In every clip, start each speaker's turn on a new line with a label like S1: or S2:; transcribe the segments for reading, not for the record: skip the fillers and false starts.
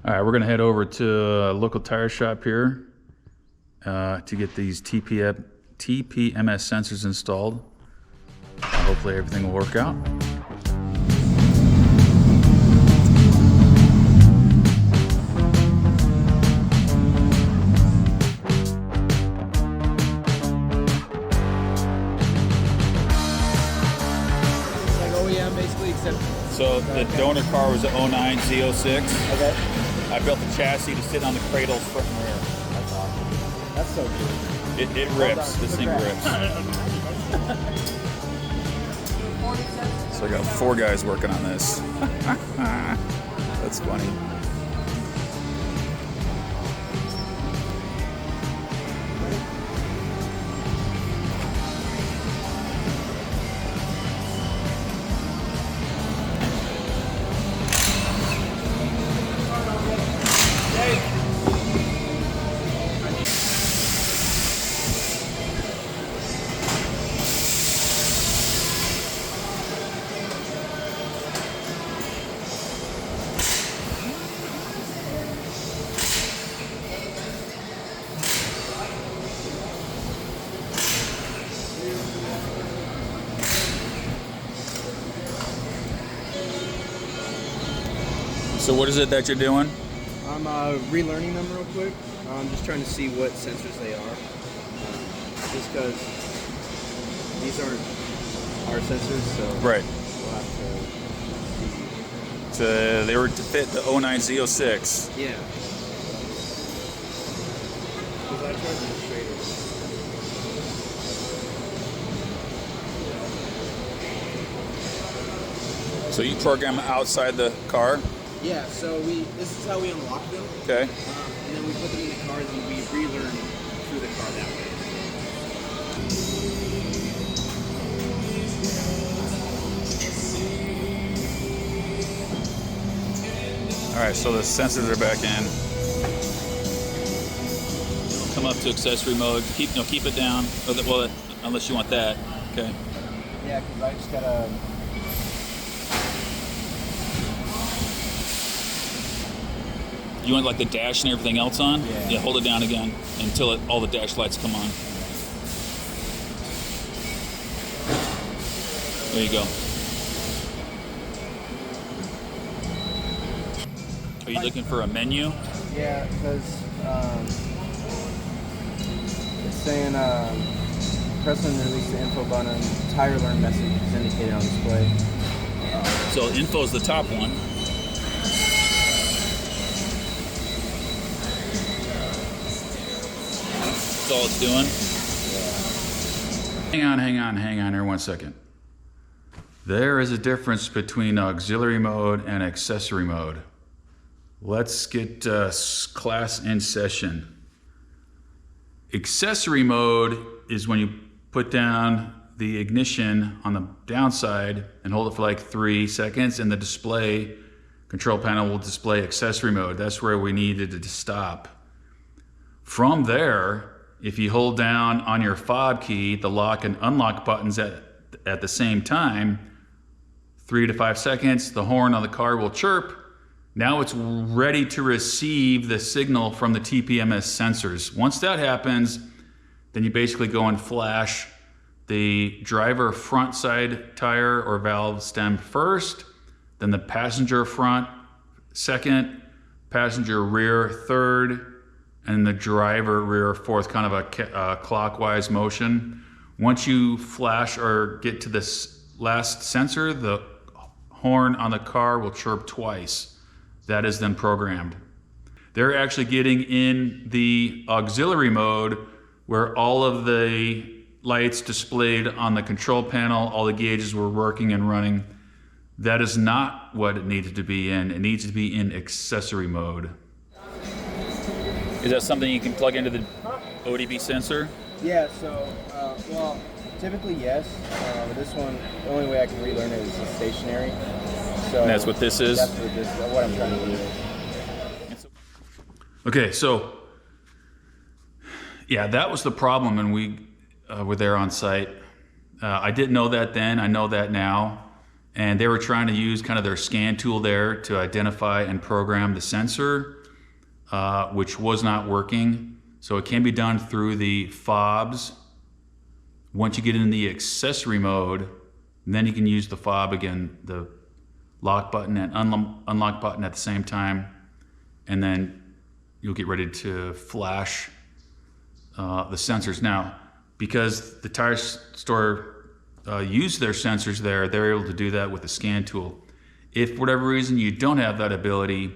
S1: All right, we're gonna head over to a local tire shop here to get these TPMS sensors installed. Hopefully everything will work out.
S2: Like OEM basically, except...
S1: So the donor car was a 09 Z06.
S2: Okay.
S1: I built the chassis to sit on the cradles front and rear.
S2: That's awesome. That's so cool.
S1: It rips. This thing rips. So I got 4 guys working on this. That's funny. So what is it that you're doing?
S2: I'm relearning them real quick. I'm just trying to see what sensors they are. Just because these aren't our sensors, so
S1: Right.
S2: we'll have to see.
S1: So they were to fit the 09 Z06.
S2: Yeah. Because I tried to straight it.
S1: So you program outside the car?
S2: Yeah, so this is how we unlock them.
S1: Okay.
S2: And then we put them in the car and then we relearn through the car that way.
S1: All right, so the sensors are back in. Come up to accessory mode. Keep it down. Well, unless you want that. Okay.
S2: Yeah, because I just gotta...
S1: You want like the dash and everything else on?
S2: Yeah.
S1: Yeah, hold it down again until all the dash lights come on. There you go. Are you looking for a menu?
S2: Yeah, because it's saying press and release the info button. Tire learn message is indicated on display.
S1: So info is the top one. That's all it's doing. Hang on here 1 second. There is a difference between auxiliary mode and accessory mode. Let's get class in session. Accessory mode is when you put down the ignition on the downside and hold it for like 3 seconds, and the display control panel will display accessory mode. That's where we needed it to stop. From there, if you hold down on your fob key the lock and unlock buttons at the same time, 3 to 5 seconds, the horn on the car will chirp. Now it's ready to receive the signal from the TPMS sensors. Once that happens, then you basically go and flash the driver front side tire or valve stem first, then the passenger front second, passenger rear third, and the driver rear fourth, kind of a clockwise motion. Once you flash or get to this last sensor, the horn on the car will chirp twice. That is then programmed. They're actually getting in the auxiliary mode where all of the lights displayed on the control panel, all the gauges were working and running. That is not what it needed to be in. It needs to be in accessory mode. Is that something you can plug into the ODB sensor?
S2: Yeah, so, well, typically yes. This one, the only way I can relearn it is stationary. So
S1: And that's what this is?
S2: That's what I'm trying to do.
S1: Okay, so, yeah, that was the problem when we were there on site. I didn't know that then, I know that now. and they were trying to use kind of their scan tool there to identify and program the sensor, which was not working. So it can be done through the fobs. Once you get in the accessory mode, then you can use the fob again, the lock button and unlock button at the same time, and then you'll get ready to flash the sensors. Now, because the tire store use their sensors there, they're able to do that with the scan tool. If for whatever reason you don't have that ability,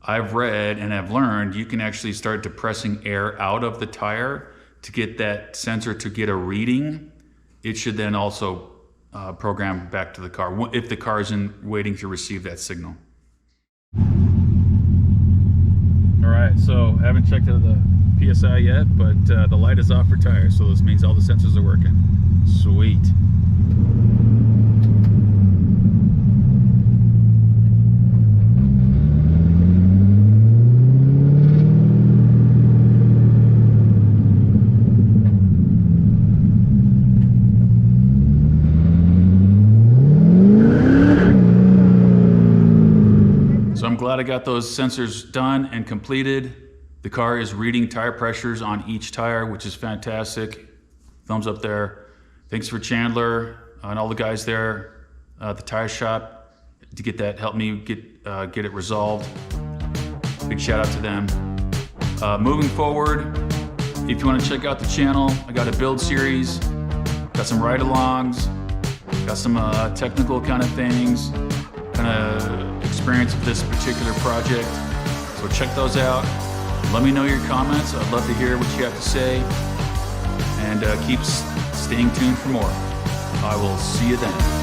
S1: I've read and have learned you can actually start depressing air out of the tire to get that sensor to get a reading. It should then also program back to the car if the car isn't waiting to receive that signal. All right, so I haven't checked out the PSI yet, but the light is off for tires, so this means all the sensors are working. Sweet. So I'm glad I got those sensors done and completed. The car is reading tire pressures on each tire, which is fantastic. Thumbs up there. Thanks for Chandler and all the guys there at the tire shop to get that, help me get it resolved. Big shout out to them. Moving forward, if you want to check out the channel, I got a build series, got some ride-alongs, got some technical kind of things, kind of experience of this particular project. So check those out. Let me know your comments. I'd love to hear what you have to say. And keep staying tuned for more. I will see you then.